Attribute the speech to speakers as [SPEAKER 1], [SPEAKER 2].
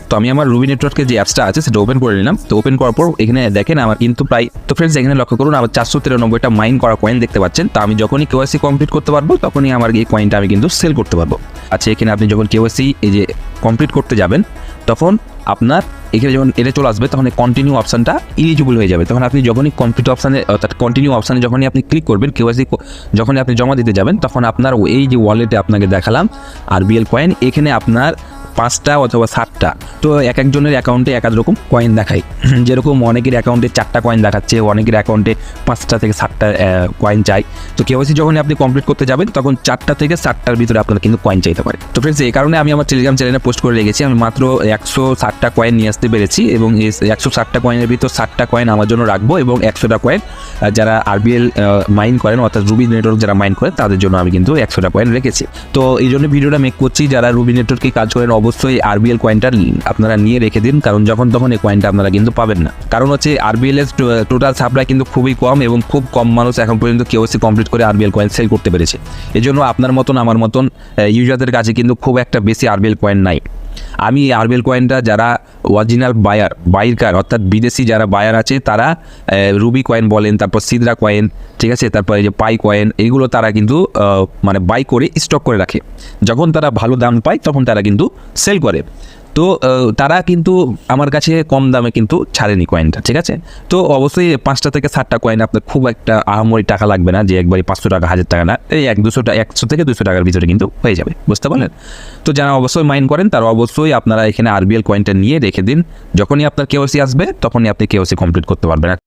[SPEAKER 1] তো আমি আমার রুবি নেটওয়ার্কের যে অ্যাপসটা আছে সেটা ওপেন করে নিলাম। তো ওপেন করার পর এখানে দেখেন আমার কিন্তু প্রায়, তো ফ্রেন্ডস এখানে লক্ষ্য করুন আমার 493টা মাইন করা কয়েন দেখতে পাচ্ছেন। তো আমি যখনই কেওয়াইসি কমপ্লিট করতে পারবো তখনই আমার এই কয়েনটা আমি কিন্তু সেল করতে পারবো। আচ্ছা, এখানে আপনি যখন কেওয়াইসি এই যে কমপ্লিট করতে যাবেন তখন আপনার এখানে যখন এটা চলে আসবে তখন কন্টিনিউ অপশানটা ইলিজিবল হয়ে যাবে। তখন আপনি যখনই কমপ্লিট অপশানে অর্থাৎ কন্টিনিউ অপশানে যখনই আপনি ক্লিক করবেন, কেওয়াইসি যখনই আপনি জমা দিতে যাবেন তখন আপনার এই যে ওয়ালেটে আপনাকে দেখালাম আরবিএল কয়েন, এখানে আপনার 5টা অথবা 7টা, তো এক একজনের অ্যাকাউন্টে এক এক রকম কয়েন দেখায়। যেরকম অনেকের অ্যাকাউন্টে 4টা কয়েন দেখাচ্ছে, অনেকের অ্যাকাউন্টে 5টা থেকে 7টা কয়েন চাই। তো কেওয়াইসি যখন আপনি কমপ্লিট করতে যাবেন তখন 4টা থেকে 7টার ভিতরে আপনার কিন্তু কয়েন চাইতে পারে। তো ফ্রেন্ডস এই কারণে আমি আমার টেলিগ্রাম চ্যানেলে পোস্ট করে রেখেছি আমি মাত্র 160টা কয়েন নিয়ে আসতে পেরেছি, এবং এই 160টা কয়েনের ভিতর 7টা কয়েন আমার জন্য রাখবো এবং 100টা কয়েন যারা আরবিএল মাইন করেন অর্থাৎ রুবি নেটওয়ার্ক যারা মাইন করেন তাদের জন্য আমি কিন্তু 100টা কয়েন রেখেছি। তো এই জন্য ভিডিওটা মেক করছি, যারা রুবি নেটওয়ার্কে কাজ করেন অবশ্যই আরবিএল কয়েনটা আপনারা নিয়ে রেখে দিন, কারণ যখন তখন এই কয়েনটা আপনারা কিন্তু পাবেন না। কারণ হচ্ছে আরবিএল এর টোটাল সাপ্লাই কিন্তু খুবই কম এবং খুব কম মানুষ এখন পর্যন্ত কেওয়াইসি কমপ্লিট করে আরবিএল কয়েন সেল করতে পেরেছে। এই জন্য আপনার মতন আমার মতন ইউজারদের কাছে কিন্তু খুব একটা বেশি আরবিএল কয়েন নাই। আমি এই আরবিএল কয়েনটা যারা অরিজিনাল বাইকার অর্থাৎ বিদেশি যারা বায়ার আছে তারা রুবি কয়েন বলেন, তারপর সিদ্রা কয়েন, ঠিক আছে, তারপর এই যে পাই কয়েন, এইগুলো তারা কিন্তু মানে বাই করে স্টক করে রাখে। যখন তারা ভালো দাম পায় তখন তারা কিন্তু সেল করে। তো তারা কিন্তু আমার কাছে কম দামে কিন্তু ছাড়েনি কয়েনটা, ঠিক আছে। তো অবশ্যই 5টা থেকে 7টা কয়েন আপনার খুব একটা আহামরি টাকা লাগবে না, যে একবারই 500 টাকা 1000 টাকা না, এই 100 থেকে 200 টাকার ভিতরে কিন্তু হয়ে যাবে, বুঝতে পারলেন। তো যারা অবশ্যই মাইন করেন তারা অবশ্যই আপনারা এখানে আরবিএল কয়েনটা নিয়ে রেখে দিন, যখনই আপনার কেওয়াইসি আসবে তখনই আপনি কেওয়াইসি কমপ্লিট করতে পারবেন।